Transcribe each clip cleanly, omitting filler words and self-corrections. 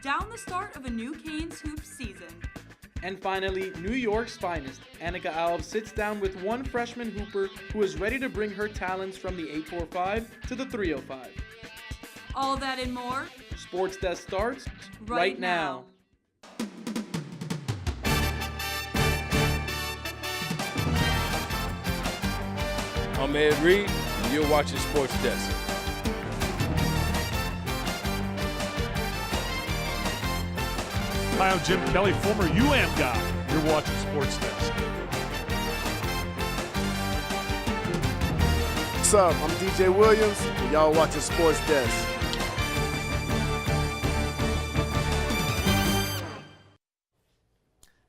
Down the start of a new Canes hoops season. And finally, New York's finest, Annika Alves sits down with one freshman hooper who is ready to bring her talents from the 845 to the 305. All that and more. SportsDesk starts right now. I'm Ed Reed, and you're watching SportsDesk. Hi, I'm Jim Kelly, former UM guy. You're watching SportsDesk. What's up? I'm DJ Williams, and y'all watching SportsDesk.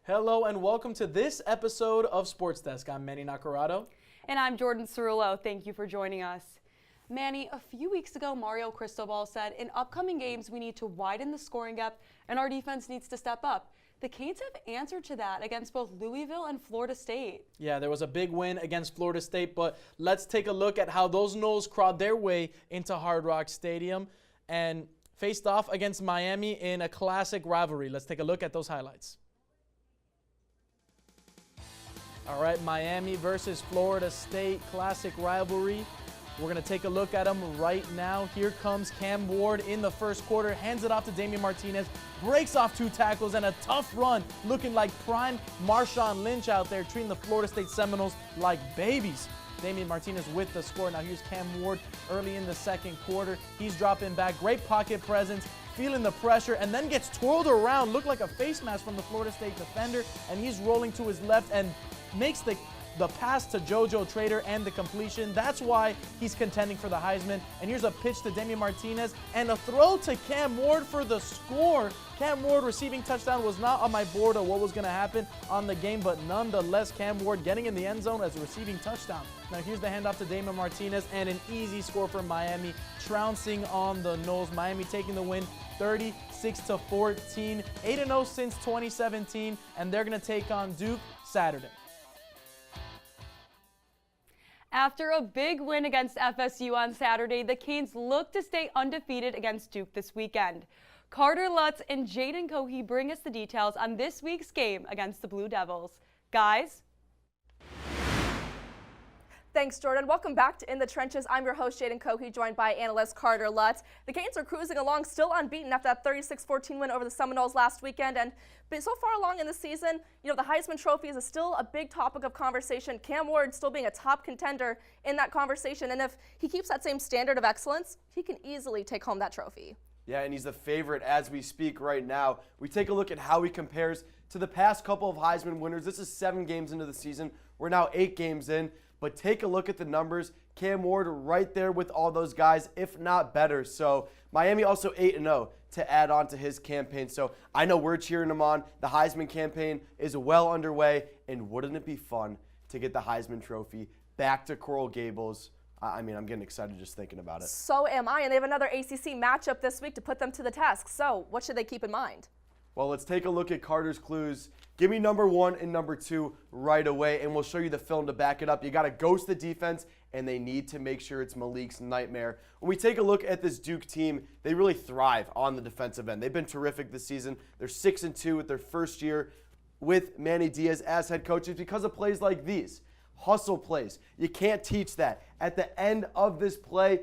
Hello and welcome to this episode of SportsDesk. I'm Manny Nacarado. And I'm Jordan Cerullo. Thank you for joining us. Manny, a few weeks ago, Mario Cristobal said, in upcoming games, we need to widen the scoring gap and our defense needs to step up. The Canes have answered to that against both Louisville and Florida State. Yeah, there was a big win against Florida State, but let's take a look at how those Noles crawled their way into Hard Rock Stadium and faced off against Miami in a classic rivalry. Let's take a look at those highlights. All right, Miami versus Florida State, classic rivalry. We're going to take a look at them right now. Here comes Cam Ward in the first quarter, hands it off to Damian Martinez, breaks off 2 tackles and a tough run, looking like prime Marshawn Lynch out there, treating the Florida State Seminoles like babies. Damian Martinez with the score. Now here's Cam Ward early in the second quarter. He's dropping back, great pocket presence, feeling the pressure, and then gets twirled around, looked like a face mask from the Florida State defender, and he's rolling to his left and makes the pass to JoJo Trader and the completion. That's why he's contending for the Heisman. And here's a pitch to Damian Martinez and a throw to Cam Ward for the score. Cam Ward receiving touchdown was not on my board of what was going to happen on the game, but nonetheless, Cam Ward getting in the end zone as a receiving touchdown. Now here's the handoff to Damian Martinez and an easy score for Miami, trouncing on the Noles. Miami taking the win 36-14, 8-0 since 2017, and they're going to take on Duke Saturday. After a big win against FSU on Saturday, the Canes look to stay undefeated against Duke this weekend. Carter Lutz and Jaden Cohey bring us the details on this week's game against the Blue Devils. Guys? Thanks, Jordan. Welcome back to In the Trenches. I'm your host, Jaden Cohey, joined by analyst Carter Lutz. The Canes are cruising along, still unbeaten after that 36-14 win over the Seminoles last weekend. And so far along in the season, the Heisman Trophy is still a big topic of conversation. Cam Ward still being a top contender in that conversation. And if he keeps that same standard of excellence, he can easily take home that trophy. Yeah, and he's the favorite as we speak right now. We take a look at how he compares to the past couple of Heisman winners. This is 7 games into the season. We're now 8 games in. But take a look at the numbers. Cam Ward right there with all those guys, if not better. So Miami also 8-0 to add on to his campaign. So I know we're cheering him on. The Heisman campaign is well underway. And wouldn't it be fun to get the Heisman Trophy back to Coral Gables? I mean, I'm getting excited just thinking about it. So am I. And they have another ACC matchup this week to put them to the test. So what should they keep in mind? Well, let's take a look at Carter's clues. Give me number 1 and number 2 right away, and we'll show you the film to back it up. You got to ghost the defense, and they need to make sure it's Malik's nightmare. When we take a look at this Duke team, they really thrive on the defensive end. They've been terrific this season. They're 6-2 with their first year with Manny Diaz as head coach. It's because of plays like these. Hustle plays. You can't teach that. At the end of this play,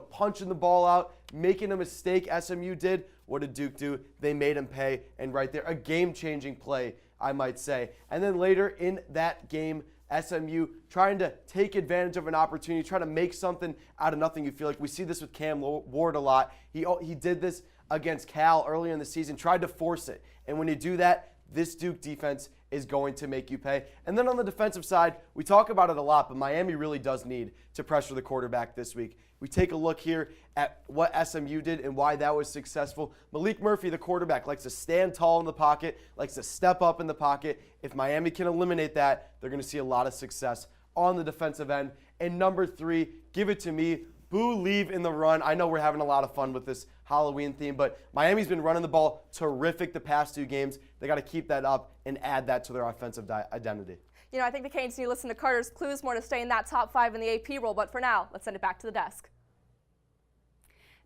punching the ball out, making a mistake SMU did. What did Duke do? They made him pay, and right there, a game-changing play, I might say. And then later in that game, SMU trying to take advantage of an opportunity, trying to make something out of nothing. You feel like we see this with Cam Ward a lot. He did this against Cal earlier in the season, tried to force it. And when you do that, this Duke defense is going to make you pay. And then on the defensive side, we talk about it a lot, but Miami really does need to pressure the quarterback this week. We take a look here at what SMU did and why that was successful. Malik Murphy, the quarterback, likes to stand tall in the pocket, likes to step up in the pocket. If Miami can eliminate that, they're going to see a lot of success on the defensive end. And number 3, give it to me. Boo, leave in the run. I know we're having a lot of fun with this Halloween theme, but Miami's been running the ball terrific the past 2 games. They got to keep that up and add that to their offensive identity. I think the Canes need to listen to Carter's clues more to stay in that top 5 in the AP role, but for now, let's send it back to the desk.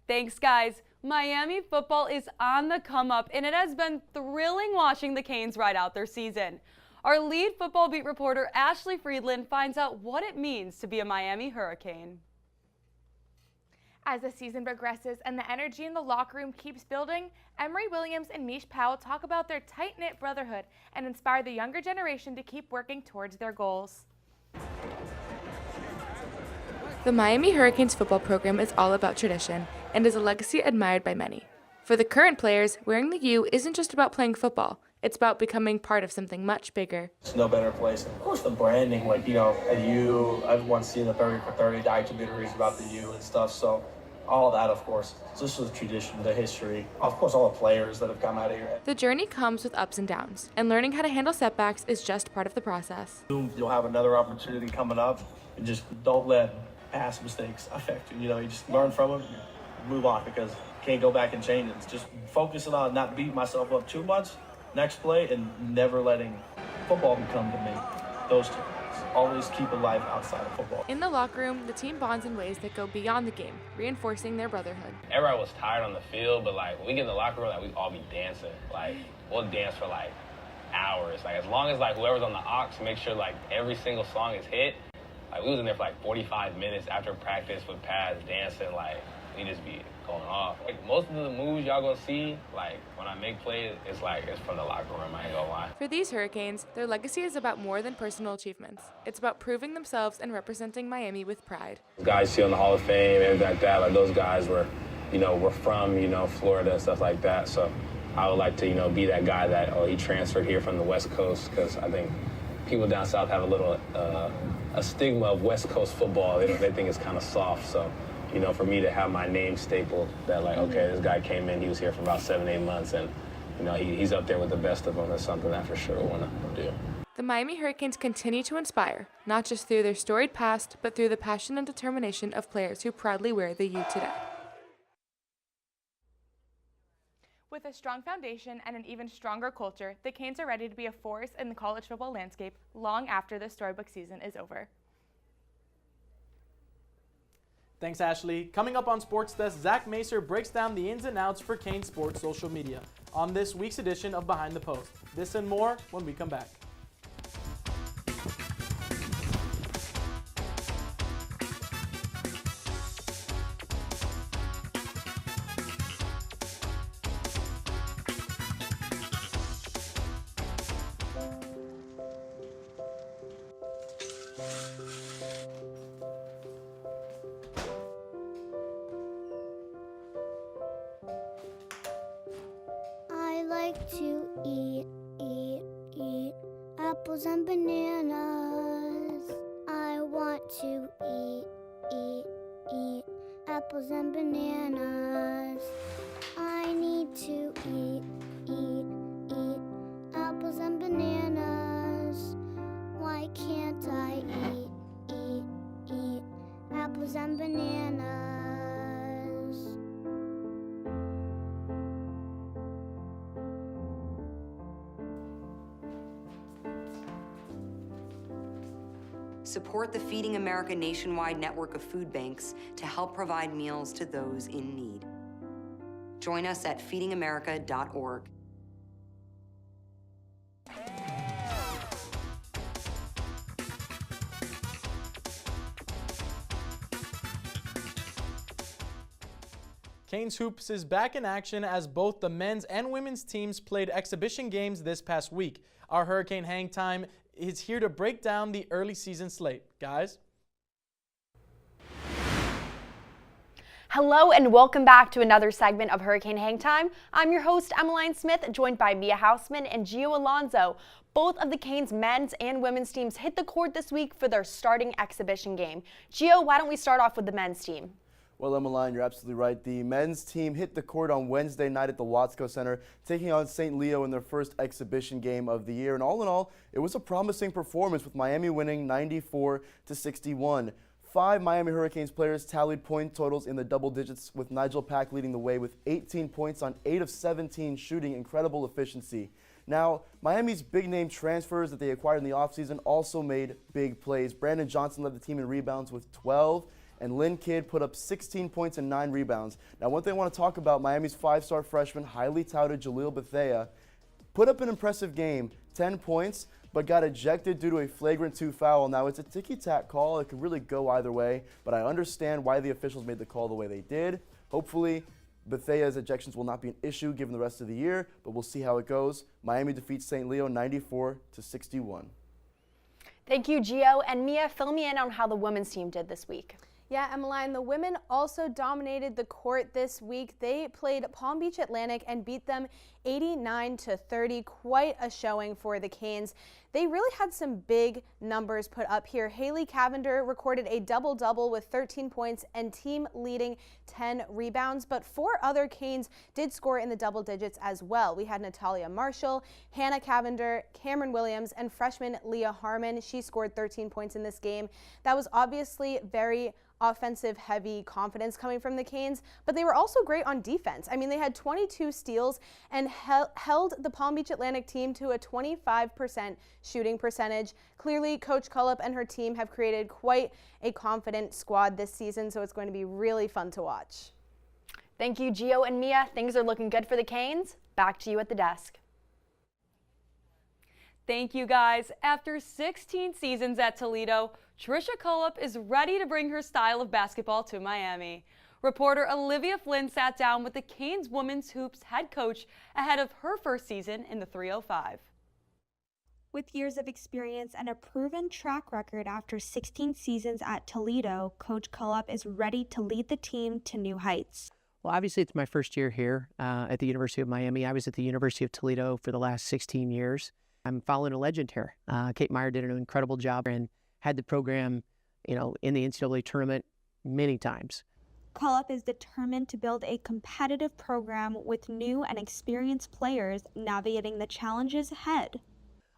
Thanks, guys. Miami football is on the come up, and it has been thrilling watching the Canes ride out their season. Our lead football beat reporter Ashley Friedland finds out what it means to be a Miami Hurricane. As the season progresses and the energy in the locker room keeps building, Emery Williams and Mish Powell talk about their tight-knit brotherhood and inspire the younger generation to keep working towards their goals. The Miami Hurricanes football program is all about tradition and is a legacy admired by many. For the current players, wearing the U isn't just about playing football. It's about becoming part of something much bigger. It's no better place. Of course, the branding, like, a U, everyone's seen the 30 for 30 documentaries about the U and stuff, so all that, of course. So this is the tradition, the history, of course, all the players that have come out of here. The journey comes with ups and downs, and learning how to handle setbacks is just part of the process. You'll have another opportunity coming up, and just don't let past mistakes affect you. You just learn from them, move on, because you can't go back and change it. Just focusing on not beating myself up too much next play and never letting football become the main. Those two things. Always keep it life outside of football. In the locker room, the team bonds in ways that go beyond the game, reinforcing their brotherhood. Everybody was tired on the field, but when we get in the locker room, we all be dancing. We'll dance for hours. As long as whoever's on the aux makes sure every single song is hit. We was in there for 45 minutes after practice with pads dancing. We just be going off. Most of the moves y'all gonna see, when I make plays, it's from the locker room, I ain't gonna lie. For these Hurricanes, their legacy is about more than personal achievements. It's about proving themselves and representing Miami with pride. Guys see on the Hall of Fame, everything like that, those guys were, we're from, Florida and stuff like that. So I would like to, be that guy that, he transferred here from the West Coast, because I think people down south have a little, a stigma of West Coast football. They think it's kind of soft, so. For me to have my name stapled, that okay, this guy came in, he was here for about 7-8 months, and he's up there with the best of them. That's something I for sure want to do. The Miami Hurricanes continue to inspire, not just through their storied past, but through the passion and determination of players who proudly wear the U today. With a strong foundation and an even stronger culture, the Canes are ready to be a force in the college football landscape long after the storybook season is over. Thanks, Ashley. Coming up on Sports Desk, Zach Macer breaks down the ins and outs for Canes Sports social media on this week's edition of Behind the Post. This and more when we come back. To eat apples and bananas. I want to eat apples and bananas. I need to eat apples and bananas. Why can't I eat apples and bananas? Support the Feeding America nationwide network of food banks to help provide meals to those in need. Join us at feedingamerica.org. Canes Hoops is back in action as both the men's and women's teams played exhibition games this past week. Our Hurricane Hang Time is here to break down the early season slate. Guys? Hello and welcome back to another segment of Hurricane Hang Time. I'm your host, Emmeline Smith, joined by Mia Hausman and Gio Alonso. Both of the Canes men's and women's teams hit the court this week for their starting exhibition game. Gio, why don't we start off with the men's team? Well, Emmeline, you're absolutely right. The men's team hit the court on Wednesday night at the Watsco Center, taking on St. Leo in their first exhibition game of the year. And all in all, it was a promising performance, with Miami winning 94-61. 5 Miami Hurricanes players tallied point totals in the double digits, with Nigel Pack leading the way with 18 points on 8 of 17 shooting. Incredible efficiency. Now, Miami's big-name transfers that they acquired in the offseason also made big plays. Brandon Johnson led the team in rebounds with 12. and Lynn Kidd put up 16 points and 9 rebounds. Now, one thing I want to talk about, Miami's 5-star freshman, highly touted Jaleel Bethea, put up an impressive game, 10 points, but got ejected due to a flagrant 2 foul. Now, it's a ticky-tack call. It could really go either way, but I understand why the officials made the call the way they did. Hopefully, Bethea's ejections will not be an issue given the rest of the year, but we'll see how it goes. Miami defeats St. Leo 94-61. Thank you, Gio. And Mia, fill me in on how the women's team did this week. Yeah, Emmeline, the women also dominated the court this week. They played Palm Beach Atlantic and beat them 89-30. Quite a showing for the Canes. They really had some big numbers put up here. Haley Cavender recorded a double-double with 13 points and team-leading 10 rebounds, but 4 other Canes did score in the double digits as well. We had Natalia Marshall, Hannah Cavender, Cameron Williams, and freshman Leah Harmon. She scored 13 points in this game. That was obviously very offensive heavy confidence coming from the Canes, but they were also great on defense. I mean, they had 22 steals and held the Palm Beach Atlantic team to a 25% shooting percentage. Clearly, Coach Cullup and her team have created quite a confident squad this season, so it's going to be really fun to watch. Thank you, Gio and Mia. Things are looking good for the Canes. Back to you at the desk. Thank you, guys. After 16 seasons at Toledo, Tricia Cullup is ready to bring her style of basketball to Miami. Reporter Olivia Flynn sat down with the Canes women's hoops head coach ahead of her first season in the 305. With years of experience and a proven track record after 16 seasons at Toledo, Coach Cullup is ready to lead the team to new heights. Well, obviously, it's my first year here at the University of Miami. I was at the University of Toledo for the last 16 years. I'm following a legend here. Kate Meyer did an incredible job and had the program, in the NCAA tournament many times. Cullup is determined to build a competitive program with new and experienced players navigating the challenges ahead.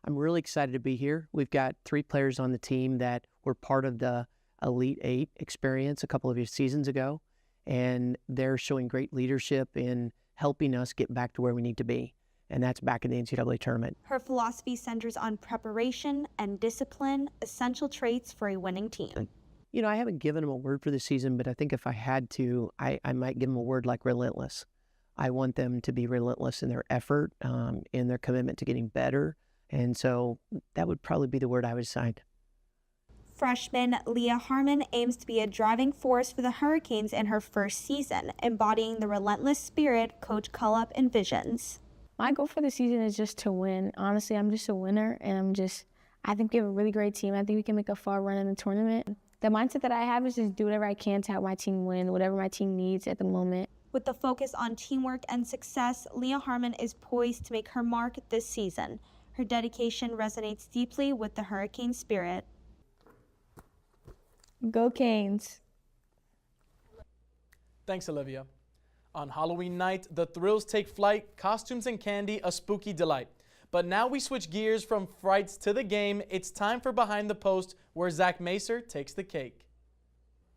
I'm really excited to be here. We've got 3 players on the team that were part of the Elite 8 experience a couple of seasons ago, and they're showing great leadership in helping us get back to where we need to be. And that's back in the NCAA tournament. Her philosophy centers on preparation and discipline, essential traits for a winning team. I haven't given them a word for the season, but I think if I had to, I might give them a word like relentless. I want them to be relentless in their effort, in their commitment to getting better. And so that would probably be the word I would assign. Freshman Leah Harmon aims to be a driving force for the Hurricanes in her first season, embodying the relentless spirit Coach Cullup envisions. My goal for the season is just to win. Honestly, I'm just a winner, and I think we have a really great team. I think we can make a far run in the tournament. The mindset that I have is just do whatever I can to help my team win, whatever my team needs at the moment. With the focus on teamwork and success, Leah Harmon is poised to make her mark this season. Her dedication resonates deeply with the Hurricane spirit. Go Canes. Thanks, Olivia. On Halloween night, the thrills take flight, costumes and candy, a spooky delight. But now we switch gears from frights to the game. It's time for Behind the Post, where Zach Macer takes the cake.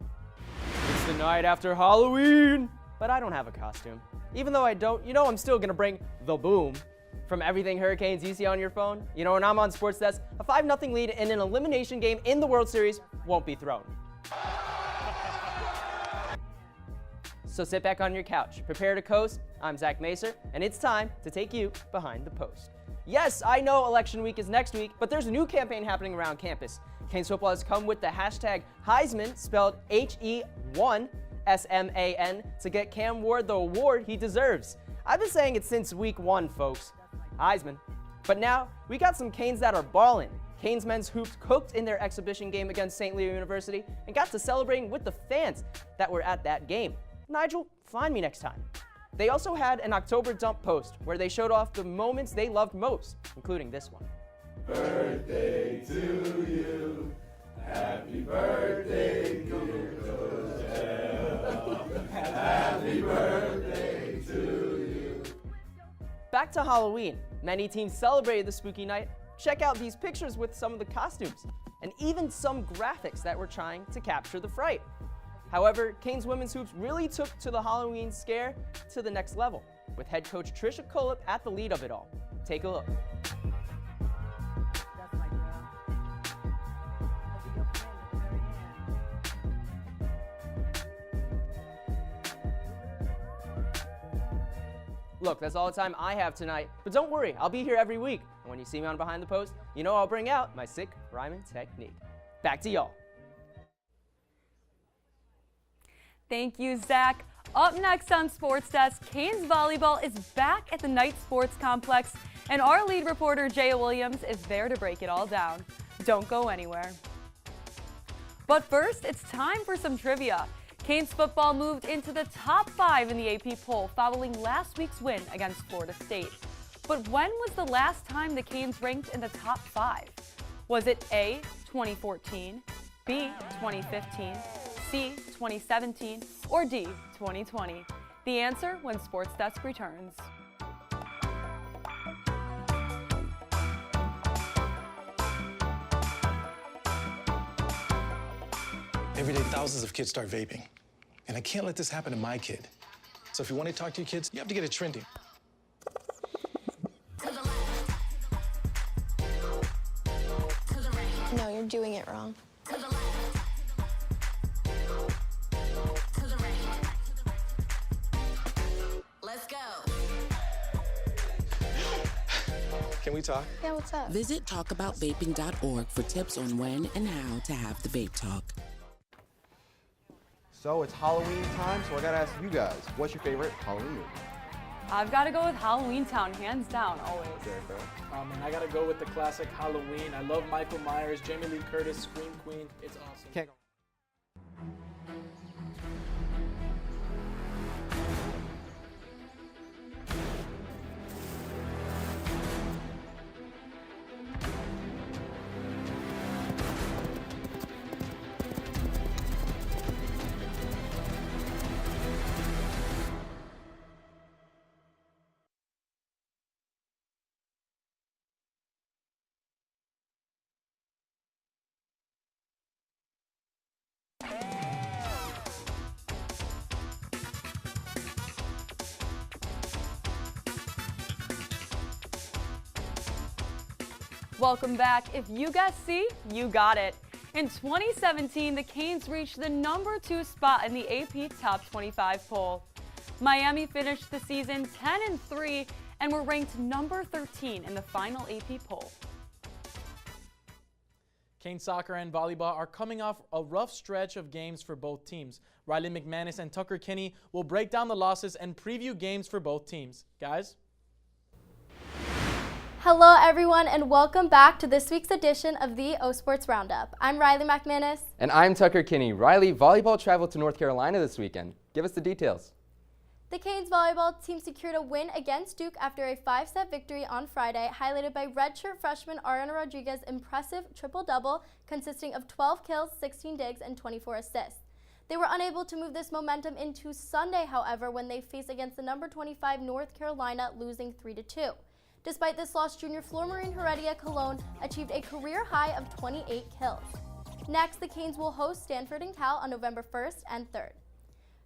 It's the night after Halloween, but I don't have a costume. Even though I don't, I'm still gonna bring the boom. From everything Hurricanes you see on your phone, when I'm on SportsDesk, a 5-0 lead in an elimination game in the World Series won't be thrown. So sit back on your couch, prepare to coast. I'm Zach Macer, and it's time to take you behind the post. Yes, I know election week is next week, but there's a new campaign happening around campus. Canes football has come with the hashtag Heisman, spelled He1SMAN, to get Cam Ward the award he deserves. I've been saying it since week 1, folks. Heisman. But now, we got some Canes that are ballin'. Canes men's hoops cooked in their exhibition game against St. Leo University and got to celebrating with the fans that were at that game. Nigel, find me next time. They also had an October dump post where they showed off the moments they loved most, including this one. Birthday to you, happy birthday, dear Roselle. Happy birthday to you. Back to Halloween. Many teams celebrated the spooky night. Check out these pictures with some of the costumes, and even some graphics that were trying to capture the fright. However, Canes women's hoops really took to the Halloween scare to the next level, with head coach Tricia Cullup at the lead of it all. Take a look. Look, that's all the time I have tonight, but don't worry, I'll be here every week. And when you see me on Behind the Post, you know I'll bring out my sick rhyming technique. Back to y'all. Thank you, Zach. Up next on Sports Desk, Canes volleyball is back at the Knight Sports Complex, and our lead reporter, Jaya Williams, is there to break it all down. Don't go anywhere. But first, it's time for some trivia. Canes football moved into the top 5 in the AP poll following last week's win against Florida State. But when was the last time the Canes ranked in the top 5? Was it A, 2014, B, 2015, C, 2017, or D, 2020? The answer when Sports Desk returns. Every day, thousands of kids start vaping. And I can't let this happen to my kid. So if you want to talk to your kids, you have to get it trending. No, you're doing it wrong. Let's go. Can we talk? Yeah, what's up? Visit talkaboutvaping.org for tips on when and how to have the vape talk. So it's Halloween time, so I gotta ask you guys, what's your favorite Halloween movie? I've got to go with Halloween Town, hands down, always. And I gotta go with the classic Halloween. I love Michael Myers, Jamie Lee Curtis, Scream Queen. It's awesome. Can't go. Welcome back. If you guessed C, you got it. In 2017, the Canes reached the #2 spot in the AP Top 25 poll. Miami finished the season 10-3 and were ranked number 13 in the final AP poll. Canes soccer and volleyball are coming off a rough stretch of games for both teams. Riley McManus and Tucker Kinney will break down the losses and preview games for both teams. Guys? Hello everyone and welcome back to this week's edition of the O Sports Roundup. I'm Riley McManus. And I'm Tucker Kinney. Riley, volleyball traveled to North Carolina this weekend. Give us the details. The Canes volleyball team secured a win against Duke after a 5-set victory on Friday, highlighted by redshirt freshman Ariana Rodriguez's impressive triple-double consisting of 12 kills, 16 digs, and 24 assists. They were unable to move this momentum into Sunday, however, when they faced against the number 25 North Carolina, losing 3-2. Despite this loss, junior Flormarine Heredia Cologne achieved a career high of 28 kills. Next, the Canes will host Stanford and Cal on November 1st and 3rd.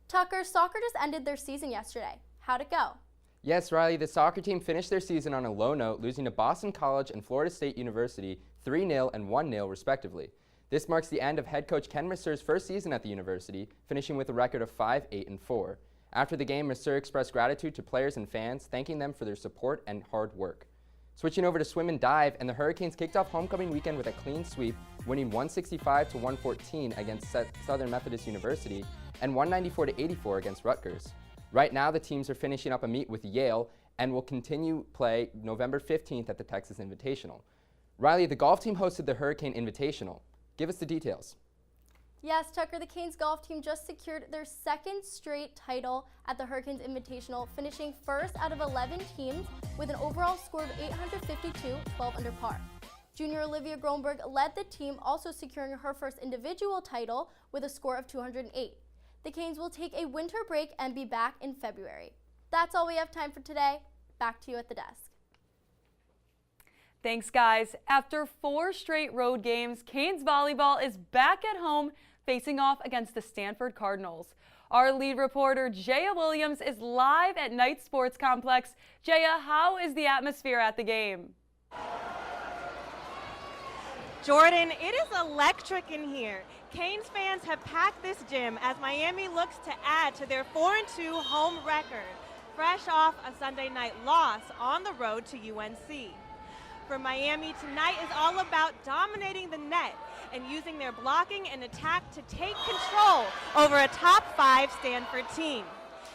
Tucker, soccer just ended their season yesterday. How'd it go? Yes, Riley, the soccer team finished their season on a low note, losing to Boston College and Florida State University 3-0 and 1-0 respectively. This marks the end of head coach Ken Mercer's first season at the university, finishing with a record of 5-8-4. After the game, Mercer expressed gratitude to players and fans, thanking them for their support and hard work. Switching over to swim and dive, and the Hurricanes kicked off homecoming weekend with a clean sweep, winning 165-114 against Southern Methodist University and 194-84 against Rutgers. Right now, the teams are finishing up a meet with Yale and will continue play November 15th at the Texas Invitational. Riley, the golf team hosted the Hurricane Invitational. Give us the details. Yes, Tucker, the Canes golf team just secured their second straight title at the Hurricanes Invitational, finishing first out of 11 teams with an overall score of 852, 12 under par. Junior Olivia Gronberg led the team, also securing her first individual title with a score of 208. The Canes will take a winter break and be back in February. That's all we have time for today. Back to you at the desk. Thanks, guys. After 4 straight road games, Canes volleyball is back at home facing off against the Stanford Cardinals. Our lead reporter, Jaya Williams, is live at Knight Sports Complex. Jaya, how is the atmosphere at the game? Jordan, it is electric in here. Canes fans have packed this gym as Miami looks to add to their 4-2 home record. fresh off a Sunday night loss on the road to UNC. For Miami, tonight is all about dominating the net and using their blocking and attack to take control over a top 5 Stanford team.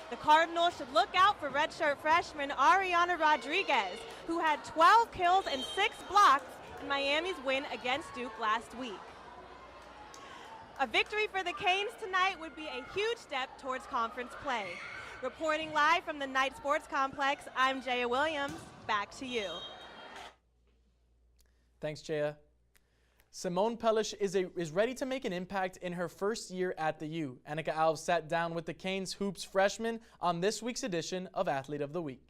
The Cardinals should look out for redshirt freshman Ariana Rodriguez, who had 12 kills and 6 blocks in Miami's win against Duke last week. A victory for the Canes tonight would be a huge step towards conference play. Reporting live from the Knight Sports Complex, I'm Jaya Williams. Back to you. Thanks, Jaya. Simone Pellish is ready to make an impact in her first year at the U. Annika Alves sat down with the Canes Hoops freshman on this week's edition of Athlete of the Week.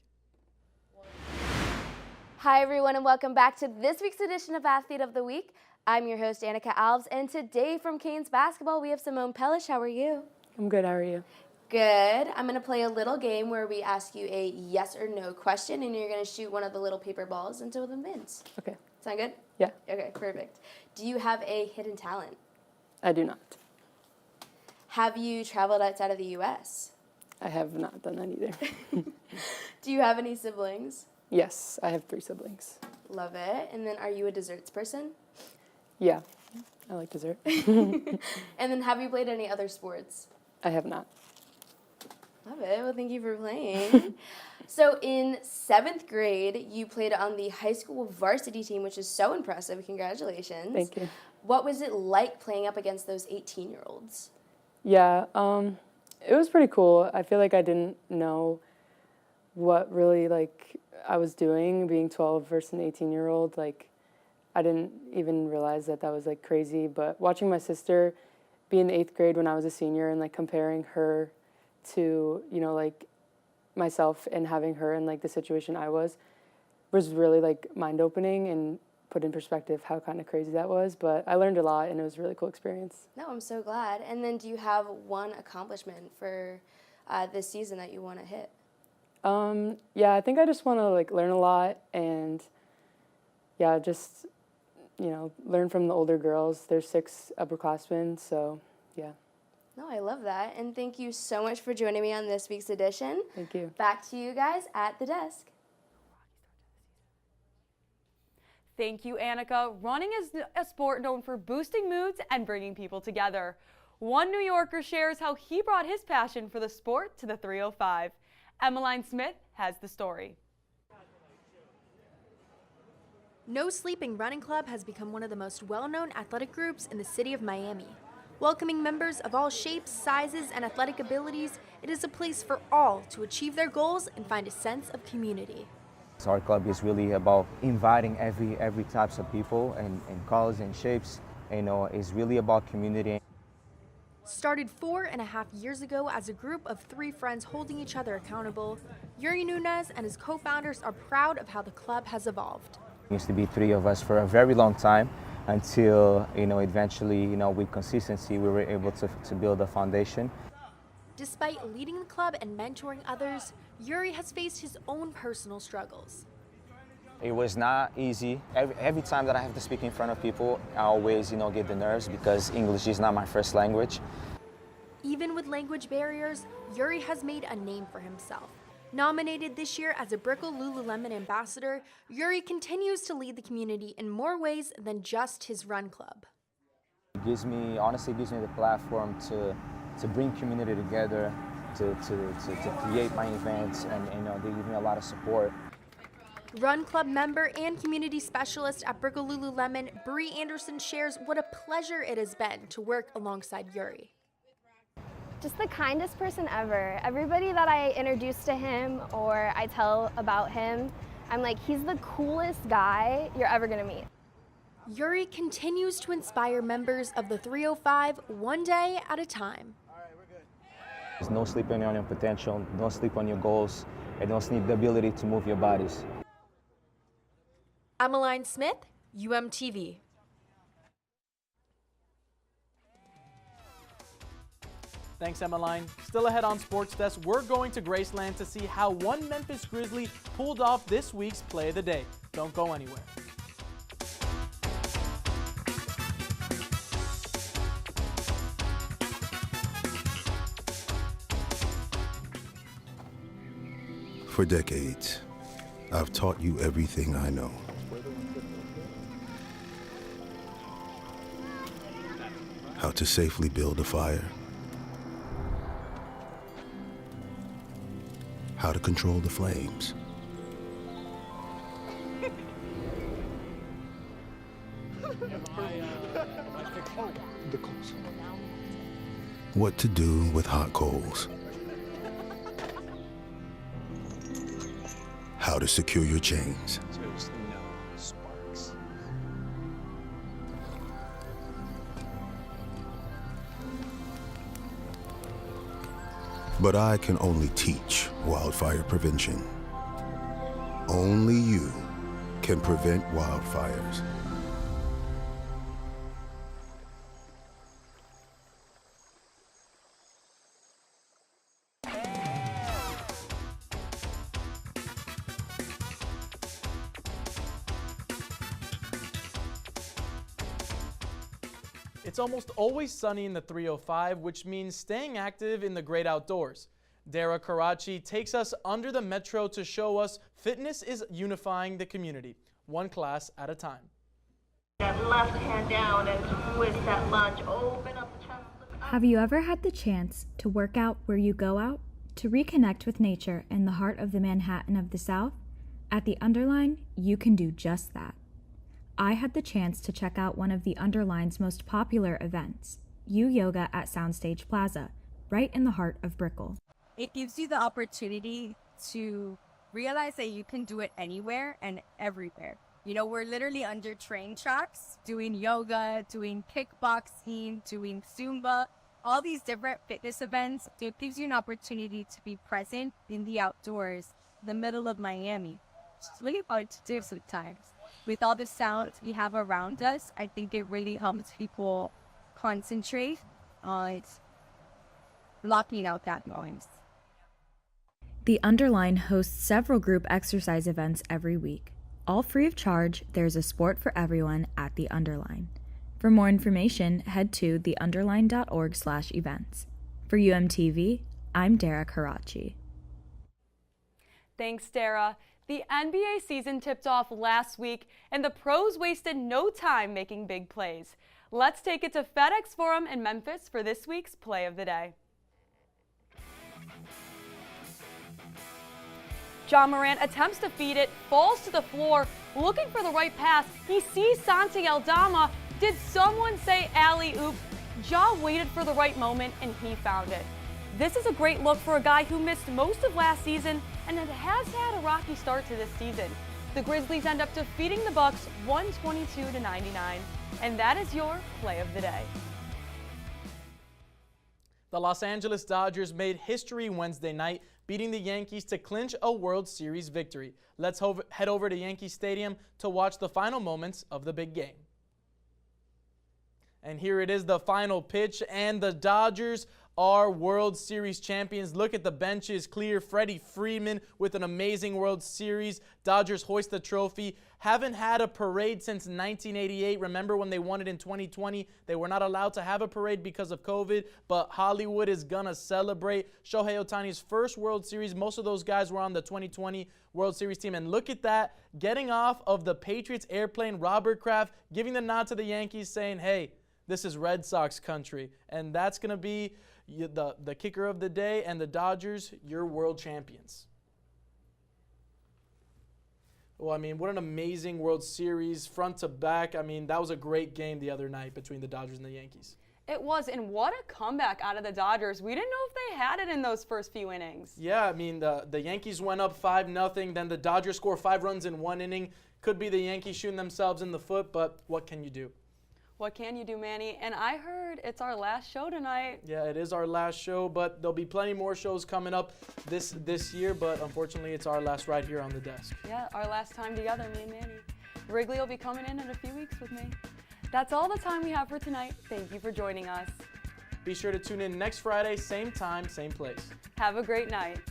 Hi, everyone, and welcome back to this week's edition of Athlete of the Week. I'm your host, Annika Alves, and today from Canes basketball, we have Simone Pellish. How are you? I'm good. How are you? Good. I'm going to play a little game where we ask you a yes or no question, and you're going to shoot one of the little paper balls into the bins. Okay. Sound good? Yeah. Okay, perfect. Do you have a hidden talent? I do not. Have you traveled outside of the U.S.? I have not done that either. Do you have any siblings? Yes, I have 3 siblings. Love it. And then are you a desserts person? Yeah, I like dessert. And then have you played any other sports? I have not. Love it. Well, thank you for playing. So in 7th grade, you played on the high school varsity team, which is so impressive. Congratulations. Thank you. What was it like playing up against those 18-year-olds? Yeah, it was pretty cool. I feel like I didn't know what really, I was doing, being 12 versus an 18-year-old. I didn't even realize that was, crazy. But watching my sister be in 8th grade when I was a senior and, comparing her to, myself and having her in, the situation I was really, mind-opening and put in perspective how kind of crazy that was. But I learned a lot, and it was a really cool experience. No, I'm so glad. And then do you have one accomplishment for this season that you want to hit? Yeah, I think I just want to, learn a lot and, yeah, just, learn from the older girls. There's 6 upperclassmen, so, yeah. No, I love that. And thank you so much for joining me on this week's edition. Thank you. Back to you guys at the desk. Thank you, Annika. Running is a sport known for boosting moods and bringing people together. One New Yorker shares how he brought his passion for the sport to the 305. Emmeline Smith has the story. No Sleeping Running Club has become one of the most well-known athletic groups in the city of Miami. Welcoming members of all shapes, sizes, and athletic abilities, it is a place for all to achieve their goals and find a sense of community. So our club is really about inviting every types of people and colors and shapes. It's really about community. Started 4.5 years ago as a group of 3 friends holding each other accountable, Yuri Nunez and his co-founders are proud of how the club has evolved. It used to be 3 of us for a very long time until, eventually, with consistency, we were able to build a foundation. Despite leading the club and mentoring others, Yuri has faced his own personal struggles. It was not easy. Every time that I have to speak in front of people, I always, get the nerves because English is not my first language. Even with language barriers, Yuri has made a name for himself. Nominated this year as a Brickell Lululemon ambassador, Yuri continues to lead the community in more ways than just his run club. It honestly gives me the platform to bring community together, to create my events, and they give me a lot of support. Run Club member and community specialist at Brickell Lululemon, Bree Anderson shares what a pleasure it has been to work alongside Yuri. Just the kindest person ever. Everybody that I introduce to him or I tell about him, I'm like, he's the coolest guy you're ever gonna meet. Yuri continues to inspire members of the 305 one day at a time. There's no sleeping on your potential, don't sleep on your goals, and don't sleep the ability to move your bodies. Emmeline Smith, UMTV. Thanks, Emmeline. Still ahead on SportsDesk, we're going to Graceland to see how one Memphis Grizzly pulled off this week's Play of the Day. Don't go anywhere. For decades, I've taught you everything I know. How to safely build a fire. How to control the flames. What to do with hot coals. How to secure your chains. But I can only teach wildfire prevention. Only you can prevent wildfires. It's almost always sunny in the 305, which means staying active in the great outdoors. Dara Karachi takes us under the metro to show us fitness is unifying the community, one class at a time. That left hand down and twist that lunge. Open up the chest. Have you ever had the chance to work out where you go out? To reconnect with nature in the heart of the Manhattan of the South? At the Underline, you can do just that. I had the chance to check out one of the Underline's most popular events, U Yoga at Soundstage Plaza, right in the heart of Brickell. It gives you the opportunity to realize that you can do it anywhere and everywhere. You know, we're literally under train tracks, doing yoga, doing kickboxing, doing Zumba, all these different fitness events. So it gives you an opportunity to be present in the outdoors, the middle of Miami. It's really hard to do sometimes. With all the sounds we have around us, I think it really helps people concentrate on blocking out that noise. The Underline hosts several group exercise events every week. All free of charge, there's a sport for everyone at The Underline. For more information, head to theunderline.org/events. For UMTV, I'm Dara Karachi. Thanks, Dara. The NBA season tipped off last week, and the pros wasted no time making big plays. Let's take it to FedEx Forum in Memphis for this week's Play of the Day. John Morant attempts to feed it, falls to the floor, looking for the right pass. He sees Santi Aldama. Did someone say alley-oop? Ja waited for the right moment, and he found it. This is a great look for a guy who missed most of last season and has had a rocky start to this season. The Grizzlies end up defeating the Bucks 122-99, and that is your Play of the Day. The Los Angeles Dodgers made history Wednesday night, beating the Yankees to clinch a World Series victory. Let's head over to Yankee Stadium to watch the final moments of the big game. And here it is, the final pitch, and the Dodgers are World Series champions. Look at the benches clear. Freddie Freeman with an amazing World Series. Dodgers hoist the trophy. Haven't had a parade since 1988. Remember when they won it in 2020? They were not allowed to have a parade because of COVID, but Hollywood is going to celebrate. Shohei Ohtani's first World Series. Most of those guys were on the 2020 World Series team. And look at that, getting off of the Patriots airplane, Robert Kraft giving the nod to the Yankees saying, hey, this is Red Sox country. And that's going to be the kicker of the day, and the Dodgers, you're world champions. Well, I mean, what an amazing World Series, front to back. I mean, that was a great game the other night between the Dodgers and the Yankees. It was, and what a comeback out of the Dodgers. We didn't know if they had it in those first few innings. Yeah, I mean, the Yankees went up 5-0, then the Dodgers score 5 runs in 1 inning. Could be the Yankees shooting themselves in the foot, but what can you do? What can you do, Manny? And I heard it's our last show tonight. Yeah, it is our last show, but there'll be plenty more shows coming up this year, but unfortunately it's our last right here on the desk. Yeah, our last time together, me and Manny. Wrigley will be coming in a few weeks with me. That's all the time we have for tonight. Thank you for joining us. Be sure to tune in next Friday, same time, same place. Have a great night.